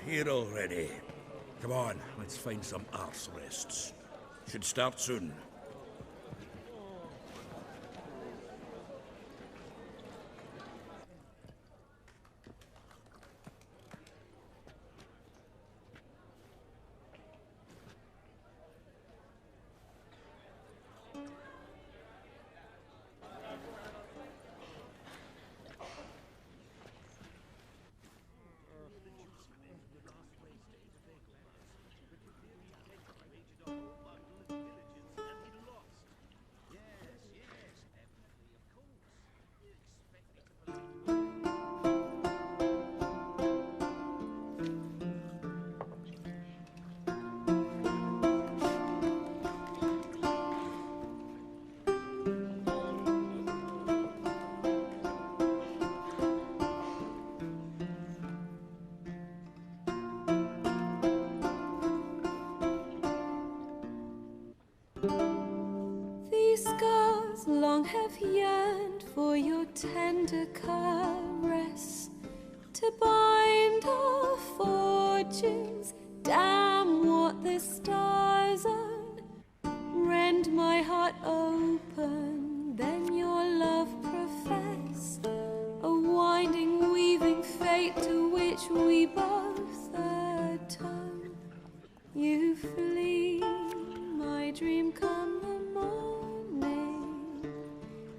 here already. Come on, let's find some arse rests. Should start soon. Long have yearned for your tender caress, to bind our fortunes. Damn what the stars own. Rend my heart open, then your love profess, a winding, weaving fate to which we both atone. You flee, my dream come the morning.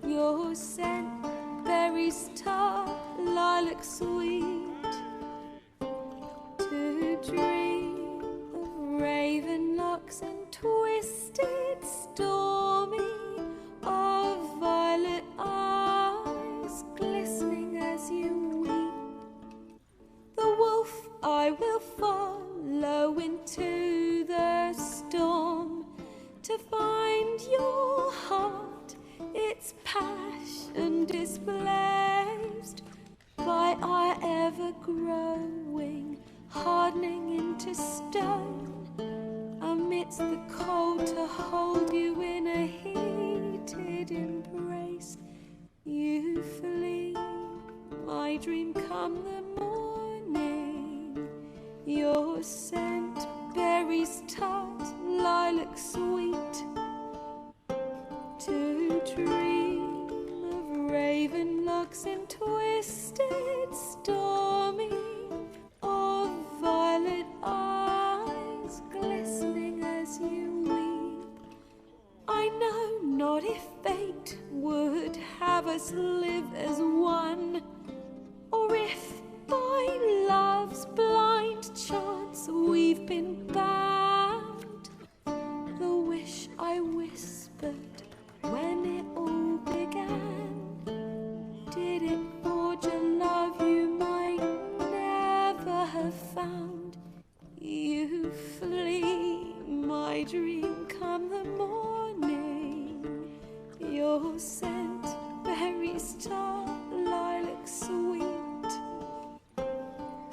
Your scent, berries tart, lilac sweet, to dream of raven locks and twisted, stormy, of violet eyes glistening as you weep. The wolf I will follow into the storm, to find your heart, its passion displaced by our ever-growing, hardening into stone, amidst the cold to hold you in a heated embrace. You flee, my dream come the morning. Your scent, berries tart, lilac sweet, to dream of raven locks and twisted, stormy, of violet eyes glistening as you weep. I know not if fate would have us live as one, or if by love's blind chance we've been bound. The wish I whispered when it all began, did it forge a love you might never have found? You flee, my dream come the morning. Your scent, berries tart, lilac sweet,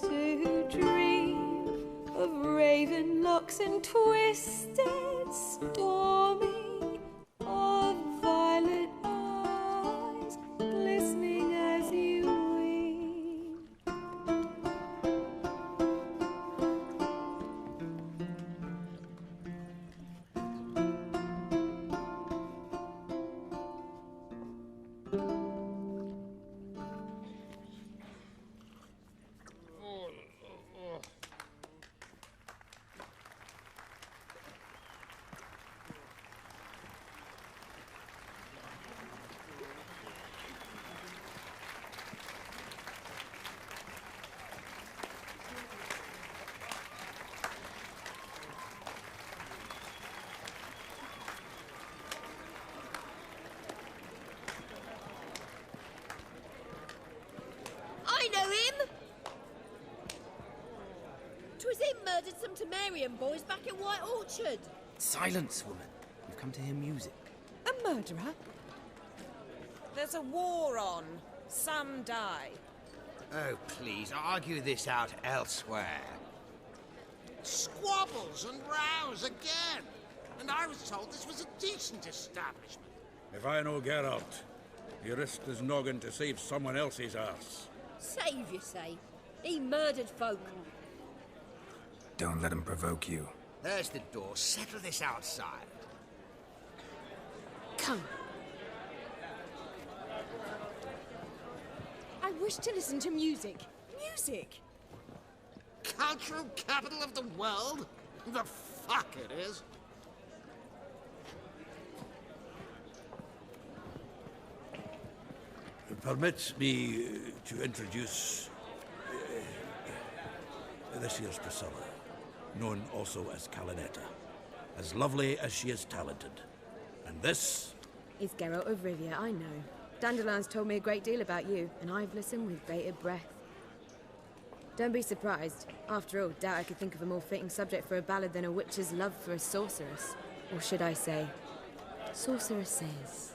to dream of raven locks and twisted, stormy, of violet eyes glistening as you weep. I know him! 'Twas him murdered some Temerian boys back in White Orchard. Silence, woman. We've come to hear music. A murderer? There's a war on. Some die. Oh, please, argue this out elsewhere. Squabbles and rows again! And I was told this was a decent establishment. If I know Geralt, he risked his noggin to save someone else's arse. Save, you say? He murdered folk. Don't let him provoke you. There's the door. Settle this outside. Come. I wish to listen to music. Music! Cultural capital of the world? The fuck it is. Permit me to introduce this here's Priscilla, known also as Calinetta. As lovely as she is talented. And this? Is Geralt of Rivia, I know. Dandelion's told me a great deal about you, and I've listened with bated breath. Don't be surprised. After all, doubt I could think of a more fitting subject for a ballad than a witch's love for a sorceress. Or should I say, sorceresses.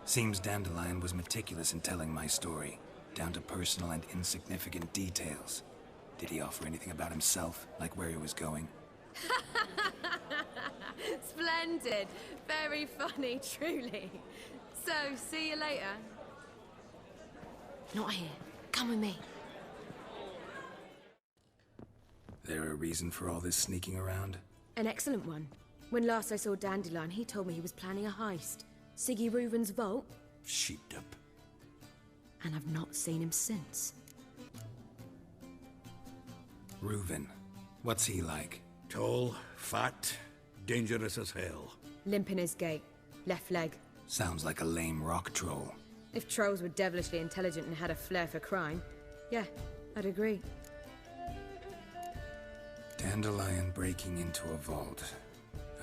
Seems Dandelion was meticulous in telling my story, down to personal and insignificant details. Did he offer anything about himself, like where he was going? Splendid. Very funny, truly. So, see you later. Not here. Come with me. There a reason for all this sneaking around? An excellent one. When last I saw Dandelion, he told me he was planning a heist. Siggy Reuven's vault. Sheepdip. And I've not seen him since. Reuven. What's he like? Tall, fat, dangerous as hell. Limp in his gait. Left leg. Sounds like a lame rock troll. If trolls were devilishly intelligent and had a flair for crime, yeah, I'd agree. Dandelion breaking into a vault.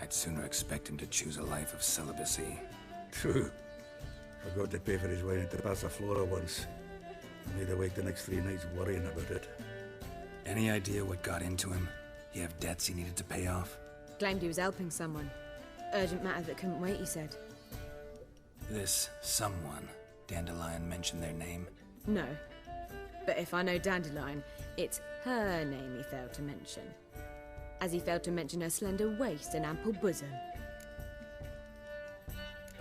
I'd sooner expect him to choose a life of celibacy. True. Forgot to pay for his way into Passaflora once. Made awake the next 3 nights worrying about it. Any idea what got into him? He have debts he needed to pay off? Claimed he was helping someone. Urgent matter that couldn't wait, he said. This someone, Dandelion mentioned their name? No. But if I know Dandelion, it's her name he failed to mention. As he failed to mention her slender waist and ample bosom.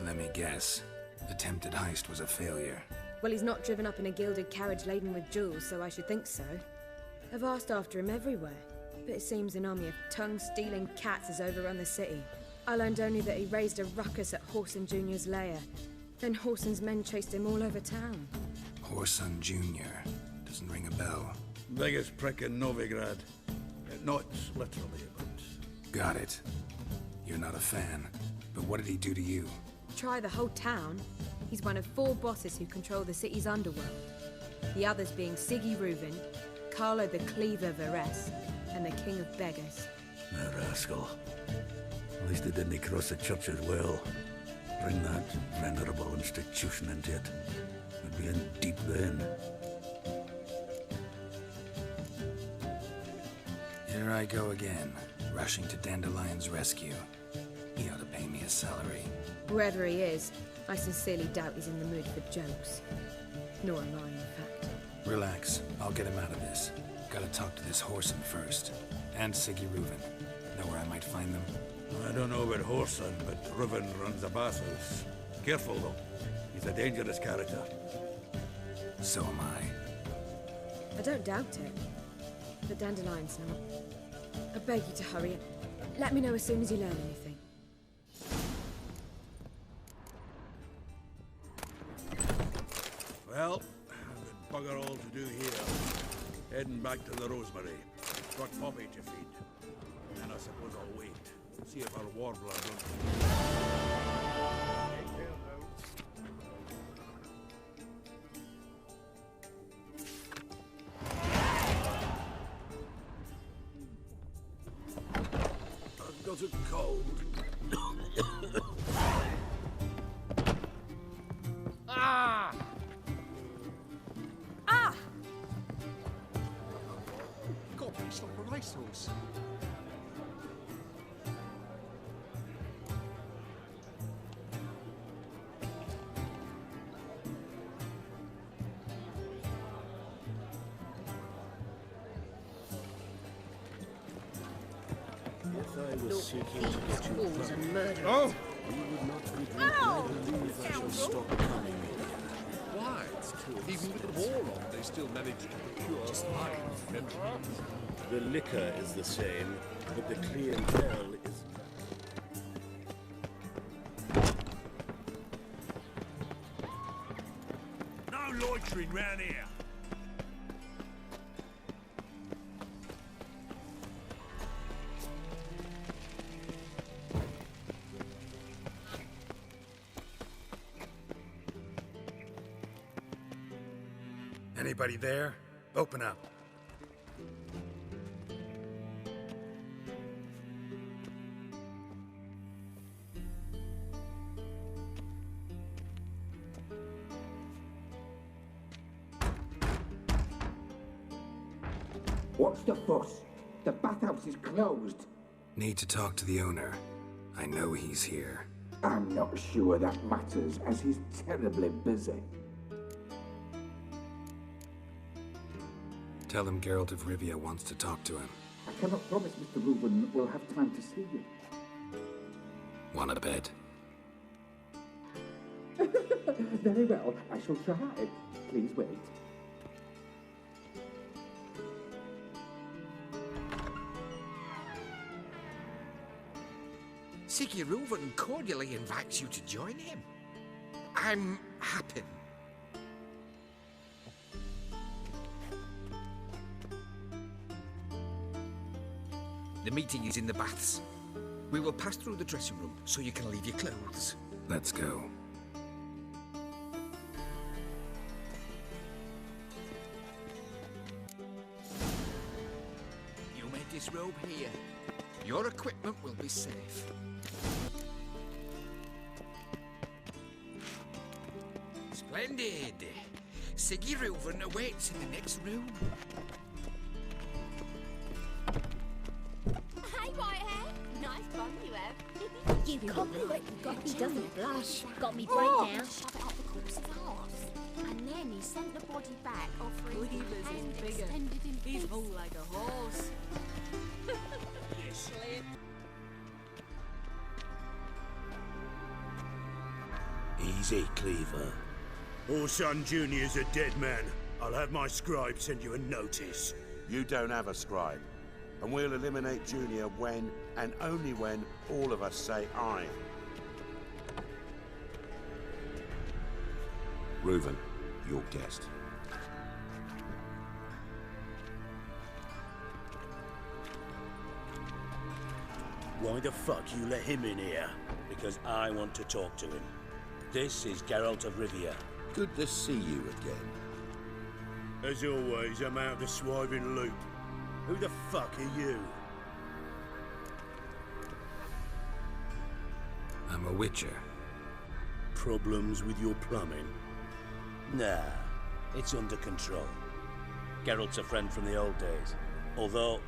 Let me guess. Attempted heist was a failure. Well, he's not driven up in a gilded carriage laden with jewels, so I should think so. I've asked after him everywhere, but it seems an army of tongue-stealing cats has overrun the city. I learned only that he raised a ruckus at Whoreson Jr.'s lair. Then Whoreson's men chased him all over town. Whoreson Jr. Doesn't ring a bell. Biggest prick in Novigrad. Not literally, but... Got it. You're not a fan. But what did he do to you? Try the whole town. He's one of 4 bosses who control the city's underworld. The others being Siggy Reuven, Carlo the Cleaver Varese, and the King of Beggars. The rascal. At least he didn't cross the church as well. Bring that venerable institution into it. We'd be in deep then. Here I go again, rushing to Dandelion's rescue. He ought to pay me a salary. Wherever he is, I sincerely doubt he's in the mood for jokes. Nor am I, in fact. Relax. I'll get him out of this. Gotta talk to this Whoreson first. And Siggy Reuven. Know where I might find them? I don't know about Whoreson, but Reuven runs a bathhouse. Careful, though. He's a dangerous character. So am I. I don't doubt it. But Dandelion's not. I beg you to hurry. Let me know as soon as you learn anything. Well, I've got bugger all to do here. Heading back to the Rosemary. Got Poppy to feed. And I suppose I'll wait. See if our warbler don't... I've got a cold. Ah! Ah! God, please stop a racehorse. Fools and murderers. Oh! Ow! Scoundrel! Why? Even with the war on, they still managed to procure fine membership. The liquor is the same, but the clientele is No loitering round here. Anybody there? Open up. What's the fuss? The bathhouse is closed. Need to talk to the owner. I know he's here. I'm not sure that matters, as he's terribly busy. Tell him Geralt of Rivia wants to talk to him. I cannot promise Mr. Reuben will have time to see you. Want a bed? Very well, I shall try. Please wait. Siggy Reuven cordially invites you to join him. I'm happy. The meeting is in the baths. We will pass through the dressing room so you can leave your clothes. Let's go. You may disrobe here. Your equipment will be safe. Splendid. Siggy Reuven awaits in the next room. Hey, Whitehead. Nice bum you have. You compliment he doesn't blush. Got me breakdown. Shove it up the corpse's arse. And then he sent the body back, offering He was hand bigger. extended in He's peace. whole like a horse. easy, Cleaver. Orson Jr.'s a dead man. I'll have my scribe send you a notice. You don't have a scribe. And we'll eliminate Junior when, and only when, all of us say aye. Reuven, your guest. Why the fuck you let him in here? Because I want to talk to him. This is Geralt of Rivia. Good to see you again. As always, I'm out the swiving loop. Who the fuck are you? I'm a witcher. Problems with your plumbing? Nah, it's under control. Geralt's a friend from the old days. Although...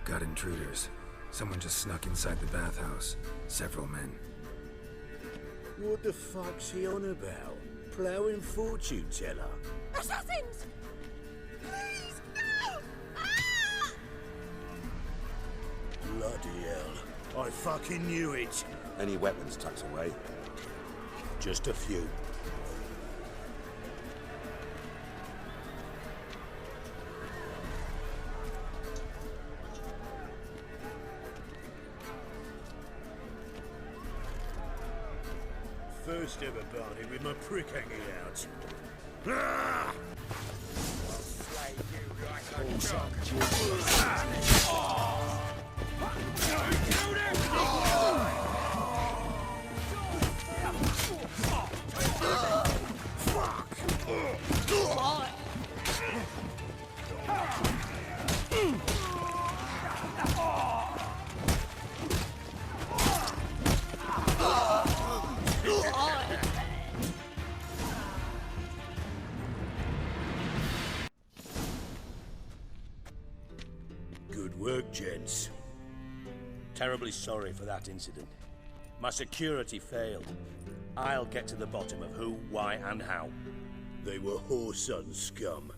Got intruders. Someone just snuck inside the bathhouse. Several men. What the fuck's he on about? Ploughing fortune teller? Assassins! Please, no! Ah! Bloody hell. I fucking knew it. Any weapons tucked away? Just a few. First ever party with my prick hanging out. Ah! Good work, gents. Terribly sorry for that incident. My security failed. I'll get to the bottom of who, why, and how. They were whoreson scum.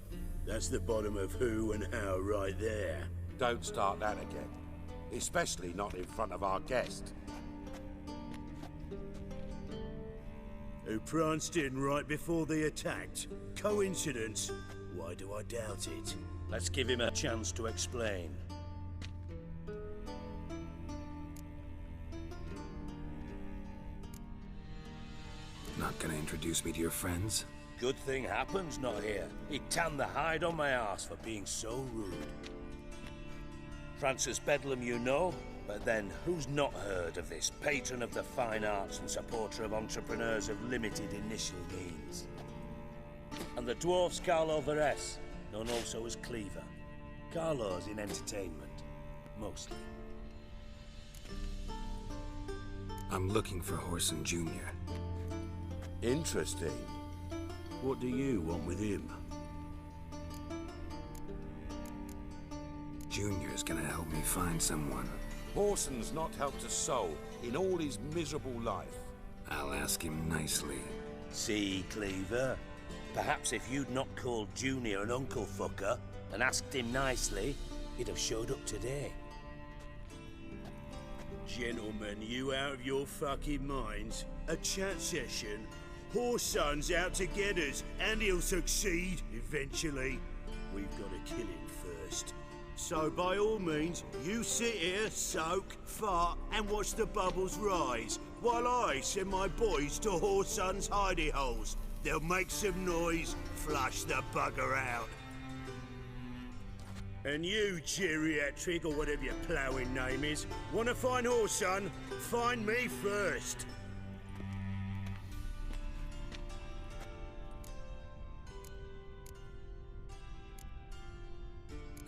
That's the bottom of who and how right there. Don't start that again. Especially not in front of our guest. who pranced in right before they attacked. Coincidence? Why do I doubt it? Let's give him a chance to explain. Not gonna introduce me to your friends? Good thing Happen's not here. He'd tan the hide on my arse for being so rude. Francis Bedlam you know, but then who's not heard of this patron of the fine arts and supporter of entrepreneurs of limited initial means? And the dwarf's Carlo Veres, known also as Cleaver. Carlo's in entertainment, mostly. I'm looking for Horson Jr. Interesting. What do you want with him? Junior's gonna help me find someone. Horson's not helped a soul in all his miserable life. I'll ask him nicely. See, Cleaver? Perhaps if you'd not called Junior an uncle fucker and asked him nicely, he'd have showed up today. Gentlemen, you out of your fucking minds? A chat session? Horson's out to get us, and he'll succeed eventually. We've got to kill him first. So by all means, you sit here, soak, fart, and watch the bubbles rise, while I send my boys to Horson's hidey holes. They'll make some noise, flush the bugger out. And you, geriatric, or whatever your ploughing name is, want to find Horson? Find me first.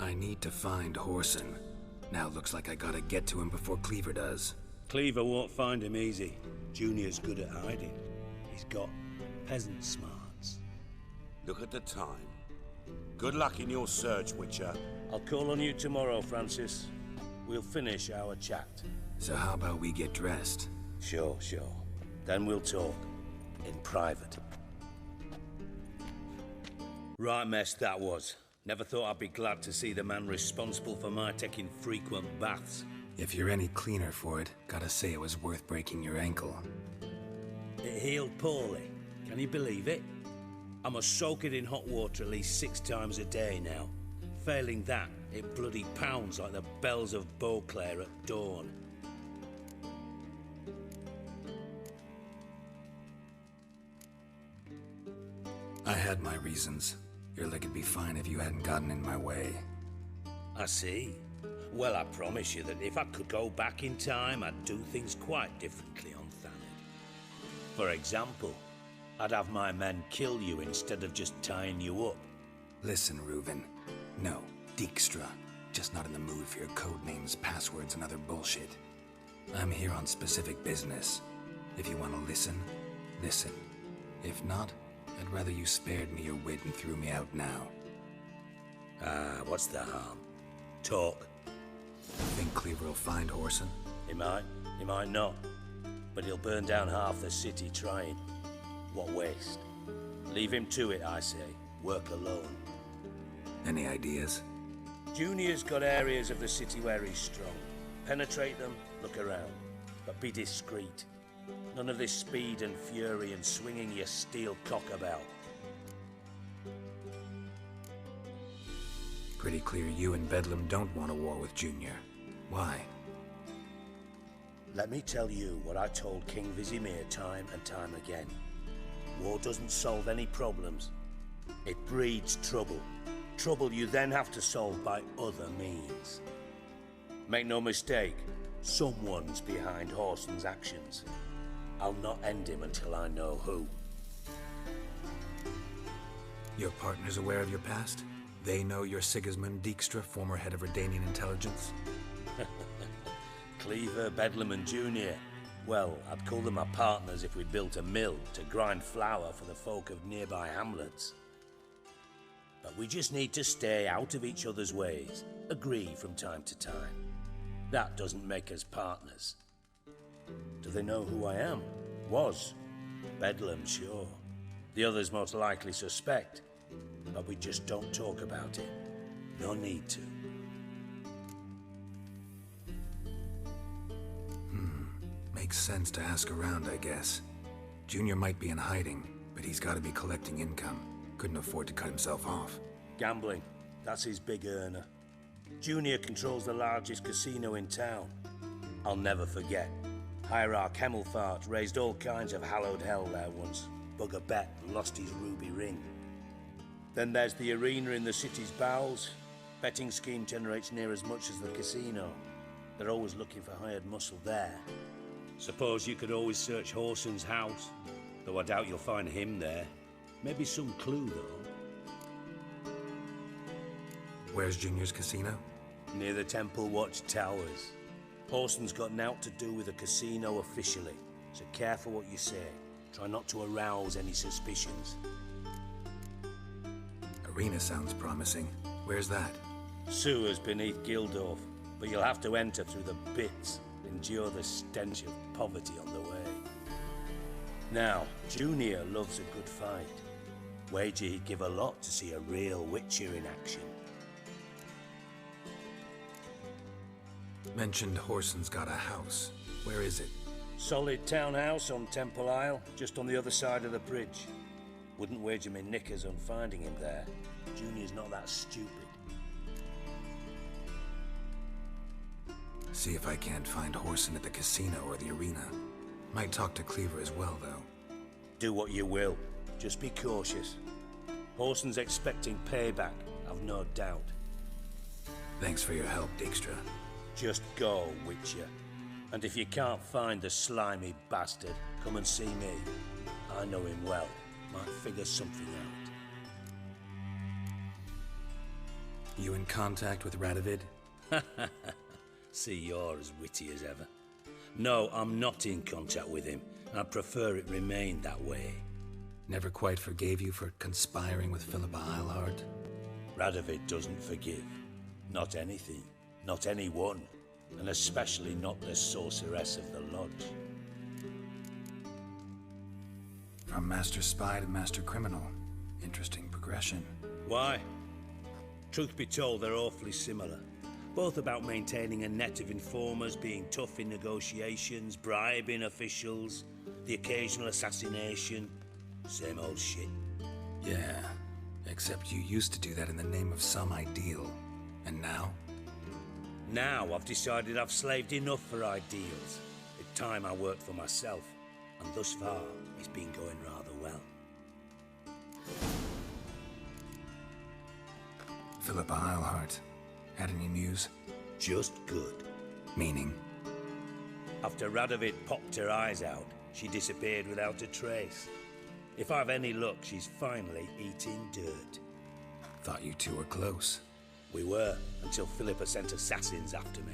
I need to find Horson. Now looks like I gotta get to him before Cleaver does. Cleaver won't find him easy. Junior's good at hiding. He's got peasant smarts. Look at the time. Good luck in your search, Witcher. I'll call on you tomorrow, Francis. We'll finish our chat. So how about we get dressed? Sure. Then we'll talk. In private. Right mess that was. Never thought I'd be glad to see the man responsible for my taking frequent baths. If you're any cleaner for it, gotta say it was worth breaking your ankle. It healed poorly. Can you believe it? I must soak it in hot water at least 6 times a day now. Failing that, it bloody pounds like the bells of Beauclair at dawn. I had my reasons. Your leg would be fine if you hadn't gotten in my way. I see. Well, I promise you that if I could go back in time, I'd do things quite differently on Thanet. For example, I'd have my men kill you instead of just tying you up. Listen, Reuven. No, Dijkstra. Just not in the mood for your code names, passwords, and other bullshit. I'm here on specific business. If you want to listen, listen. If not, I'd rather you spared me your wit and threw me out now. What's the harm? Talk. Think Cleaver will find Horson? He might not. But he'll burn down half the city trying. What waste. Leave him to it, I say. Work alone. Any ideas? Junior's got areas of the city where he's strong. Penetrate them, look around. But be discreet. None of this speed and fury and swinging your steel cock about. Pretty clear you and Bedlam don't want a war with Junior. Why? Let me tell you what I told King Vizimir time and time again. War doesn't solve any problems. It breeds trouble. Trouble you then have to solve by other means. Make no mistake, someone's behind Horson's actions. I'll not end him until I know who. Your partner's aware of your past? They know you're Sigismund Dijkstra, former head of Redanian intelligence? Cleaver, Bedlam and Junior. Well, I'd call them my partners if we'd built a mill to grind flour for the folk of nearby hamlets. But we just need to stay out of each other's ways, agree from time to time. That doesn't make us partners. Do they know who I am? Was. Bedlam, sure. The others most likely suspect. But we just don't talk about it. No need to. Makes sense to ask around, I guess. Junior might be in hiding, but he's got to be collecting income. Couldn't afford to cut himself off. Gambling. That's his big earner. Junior controls the largest casino in town. I'll never forget. Hierarch Hemmelfart raised all kinds of hallowed hell there once. Bugger bet and lost his ruby ring. Then there's the arena in the city's bowels. Betting scheme generates near as much as the casino. They're always looking for hired muscle there. Suppose you could always search Horson's house, though I doubt you'll find him there. Maybe some clue, though. Where's Junior's casino? Near the Temple Watch Towers. Horson's got naught to do with the casino officially, so careful what you say. Try not to arouse any suspicions. Arena sounds promising. Where's that? Sewers beneath Gildorf, but you'll have to enter through the bits, endure the stench of poverty on the way. Now, Junior loves a good fight. Wager he'd give a lot to see a real Witcher in action. Mentioned Horson's got a house. Where is it? Solid townhouse on Temple Isle, just on the other side of the bridge. Wouldn't wager me knickers on finding him there. Junior's not that stupid. See if I can't find Horson at the casino or the arena. Might talk to Cleaver as well, though. Do what you will. Just be cautious. Horson's expecting payback, I've no doubt. Thanks for your help, Dijkstra. Just go, Witcher. And if you can't find the slimy bastard, come and see me. I know him well. Might figure something out. You in contact with Radovid? See, you're as witty as ever. No, I'm not in contact with him. I'd prefer it remained that way. Never quite forgave you for conspiring with Philippa Eilhart? Radovid doesn't forgive. Not anything. Not anyone. And especially not the sorceress of the Lodge. From Master Spy to Master Criminal. Interesting progression. Why? Truth be told, they're awfully similar. Both about maintaining a net of informers, being tough in negotiations, bribing officials, the occasional assassination. Same old shit. Yeah, except you used to do that in the name of some ideal. And now? Now I've decided I've slaved enough for ideals. It's time I worked for myself. And thus far, it's been going rather well. Philippa Eilhart. Had any news? Just good. Meaning? After Radovid popped her eyes out, she disappeared without a trace. If I've any luck, she's finally eating dirt. Thought you two were close. We were, until Philippa sent assassins after me.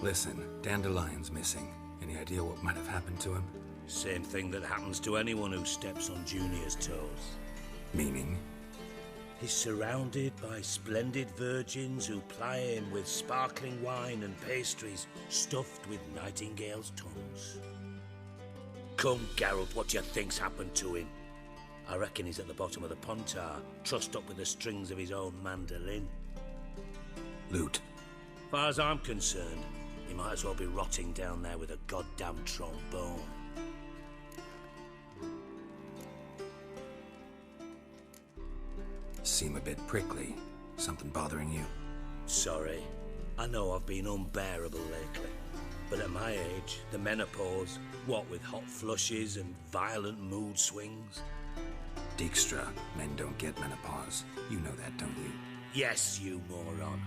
Listen, Dandelion's missing. Any idea what might have happened to him? Same thing that happens to anyone who steps on Junior's toes. Meaning? He's surrounded by splendid virgins who ply him with sparkling wine and pastries stuffed with nightingales' tongues. Come, Geralt, what do you think's happened to him? I reckon he's at the bottom of the Pontar, trussed up with the strings of his own mandolin. Loot. Far as I'm concerned, he might as well be rotting down there with a goddamn trombone. Seem a bit prickly. Something bothering you? Sorry. I know I've been unbearable lately. But at my age, the menopause, what with hot flushes and violent mood swings. Dijkstra, men don't get menopause. You know that, don't you? Yes, you moron.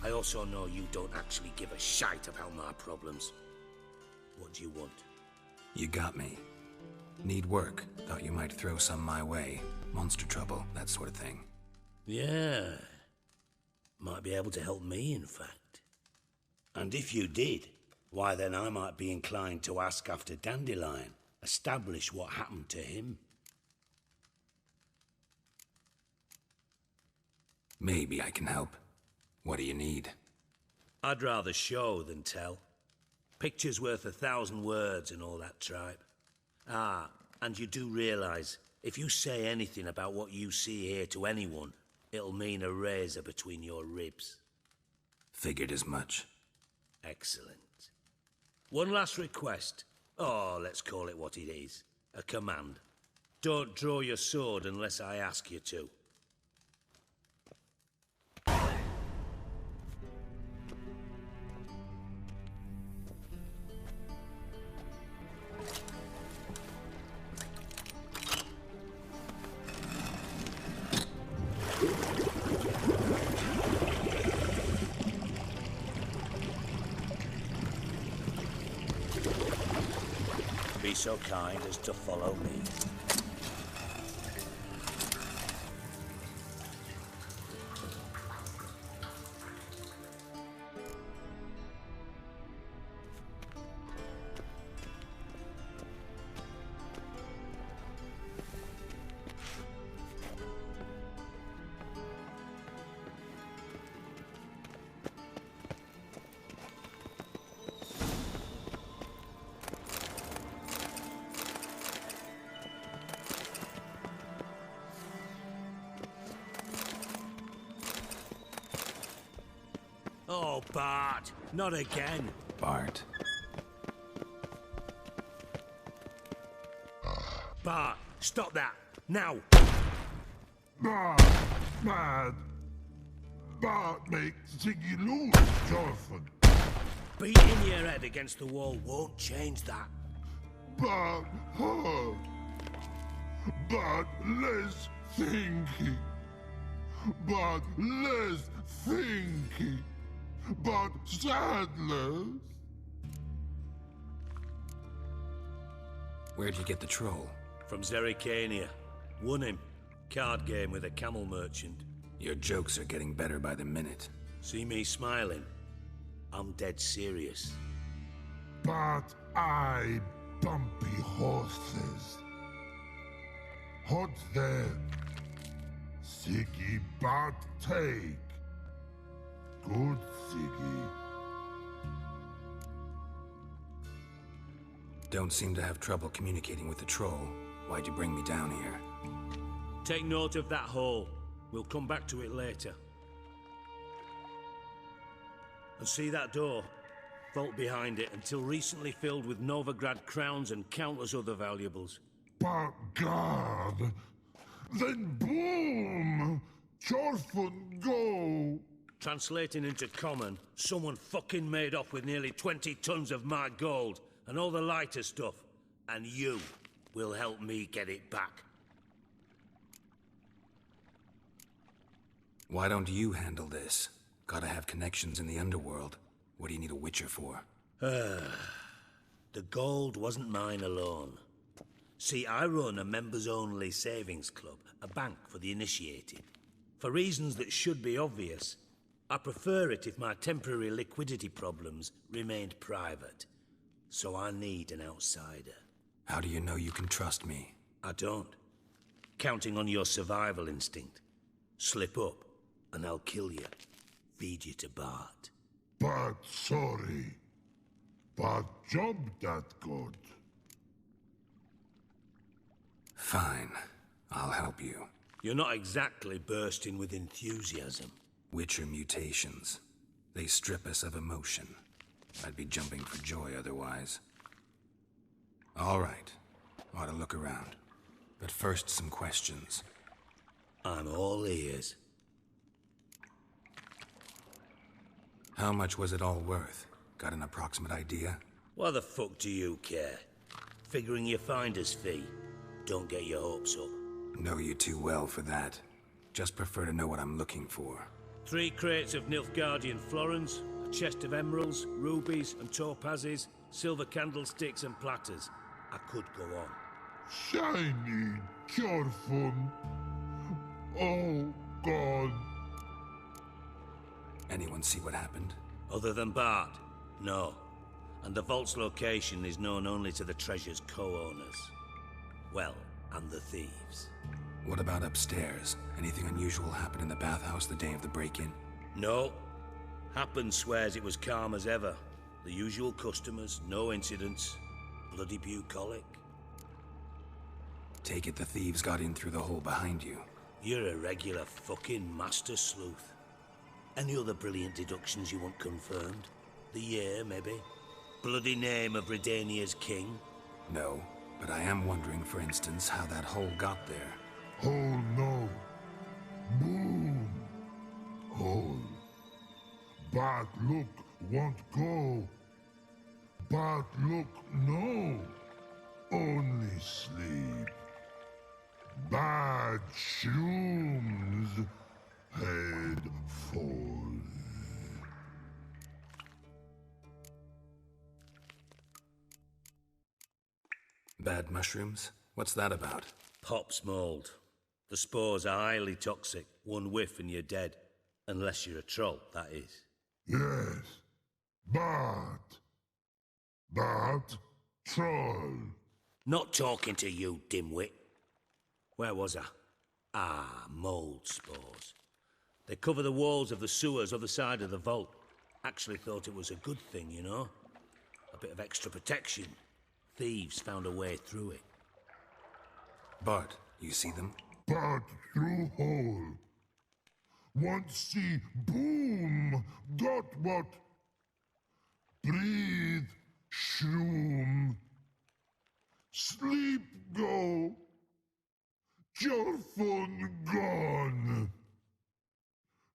I also know you don't actually give a shite about my problems. What do you want? You got me. Need work. Thought you might throw some my way. Monster trouble, that sort of thing. Yeah. Might be able to help me, in fact. And if you did, why then I might be inclined to ask after Dandelion, establish what happened to him. Maybe I can help. What do you need? I'd rather show than tell. Picture's worth 1,000 words and all that tripe. Ah, and you do realize, if you say anything about what you see here to anyone, it'll mean a razor between your ribs. Figured as much. Excellent. One last request. Oh, let's call it what it is. A command. Don't draw your sword unless I ask you to. Be so kind as to follow me. Oh, Bart, not again. Bart. Bart, stop that, now. Bart, mad. Bart makes Ziggy lose, Jonathan. Beating your head against the wall won't change that. Bart hurt. Bart less thinky. Bart less thinky. But sadness. Where'd you get the troll? From Zerrikania. Won him. Card game with a camel merchant. Your jokes are getting better by the minute. See me smiling? I'm dead serious. But I bumpy horses. Hot then. Siggy but take. Good Siggy. Don't seem to have trouble communicating with the troll. Why'd you bring me down here? Take note of that hole. We'll come back to it later. And see that door? Vault behind it, until recently filled with Novigrad crowns and countless other valuables. But God! Then boom! Chorfun go! Translating into common, someone fucking made off with nearly 20 tons of my gold and all the lighter stuff. And you will help me get it back. Why don't you handle this? Gotta have connections in the underworld. What do you need a witcher for? The gold wasn't mine alone. See, I run a members-only savings club, a bank for the initiated. For reasons that should be obvious, I prefer it if my temporary liquidity problems remained private. So I need an outsider. How do you know you can trust me? I don't. Counting on your survival instinct. Slip up, and I'll kill you. Feed you to Bart. But sorry. But job that good. Fine. I'll help you. You're not exactly bursting with enthusiasm. Witcher mutations. They strip us of emotion. I'd be jumping for joy otherwise. All right. Ought to look around. But first, some questions. I'm all ears. How much was it all worth? Got an approximate idea? Why the fuck do you care? Figuring your finder's fee. Don't get your hopes up. Know you too well for that. Just prefer to know what I'm looking for. 3 crates of Nilfgaardian florins, a chest of emeralds, rubies and topazes, silver candlesticks and platters. I could go on. Shiny Chorfun. Oh, God. Anyone see what happened? Other than Bart? No. And the vault's location is known only to the treasure's co-owners. Well, and the thieves. What about upstairs? Anything unusual happen in the bathhouse the day of the break-in? No. Happen swears it was calm as ever. The usual customers, no incidents. Bloody bucolic. Take it the thieves got in through the hole behind you. You're a regular fucking master sleuth. Any other brilliant deductions you want confirmed? The year, maybe? bloody name of Redania's king? No, but I am wondering, for instance, how that hole got there. Hole no. Boom. Hole. Bad look won't go. Bad look no. Only sleep. Bad shrooms. Head falls. Bad mushrooms? What's that about? Pop's mold. The spores are highly toxic. One whiff and you're dead. Unless you're a troll, that is. Yes. Bad. Bad troll. Not talking to you, dimwit. Where was I? Ah, mold spores. They cover the walls of the sewers other side of the vault. Actually thought it was a good thing, you know? A bit of extra protection. Thieves found a way through it. Bart, you see them? Bad through hole. Want see boom. Got what? Breathe. Shroom. Sleep go. Your phone gone.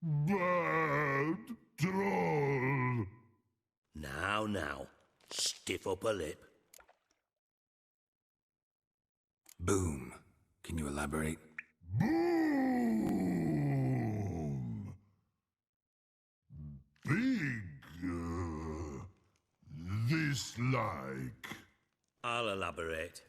Bad troll. Now. Stiff up a lip. Boom. Can you elaborate? Boom. Big. This like. I'll elaborate.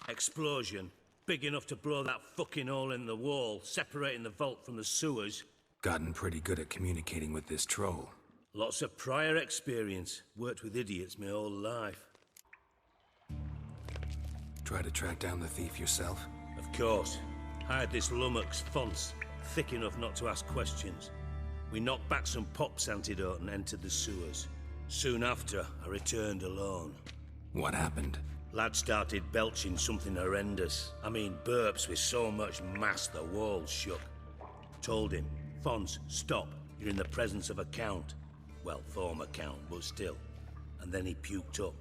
Explosion. Big enough to blow that fucking hole in the wall, separating the vault from the sewers. Gotten pretty good at communicating with this troll. Lots of prior experience. Worked with idiots my whole life. Try to track down the thief yourself? Of course. Hired this lummox, Fonce, thick enough not to ask questions. We knocked back some Pop's antidote and entered the sewers. Soon after, I returned alone. What happened? Lad started belching something horrendous. I mean, burps with so much mass the walls shook. Told him, Fonce, stop. You're in the presence of a count. Well, former count, but still. And then he puked up.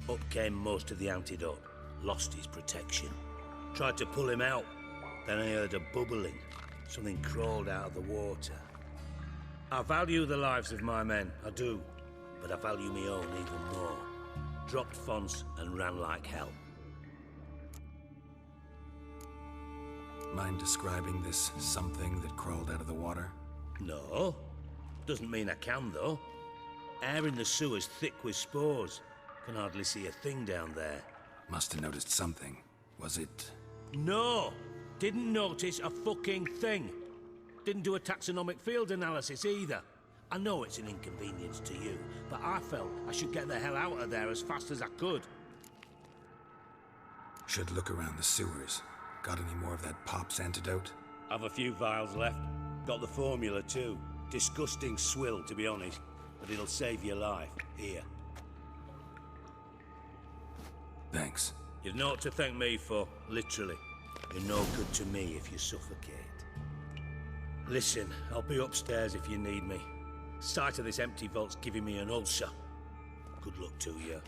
Up came most of the antidote. Lost his protection. Tried to pull him out. Then I heard a bubbling. Something crawled out of the water. I value the lives of my men, I do. But I value my own even more. Dropped Fonce and ran like hell. Mind describing this something that crawled out of the water? No. Doesn't mean I can, though. Air in the sewer's thick with spores. Can hardly see a thing down there. Must have noticed something. Was it... No! Didn't notice a fucking thing. Didn't do a taxonomic field analysis either. I know it's an inconvenience to you, but I felt I should get the hell out of there as fast as I could. Should look around the sewers. Got any more of that Pop's antidote? I've a few vials left. Got the formula too. Disgusting swill, to be honest. But it'll save your life. Here. Thanks. You've naught to thank me for, literally. You're no good to me if you suffocate. Listen, I'll be upstairs if you need me. Sight of this empty vault's giving me an ulcer. Good luck to you.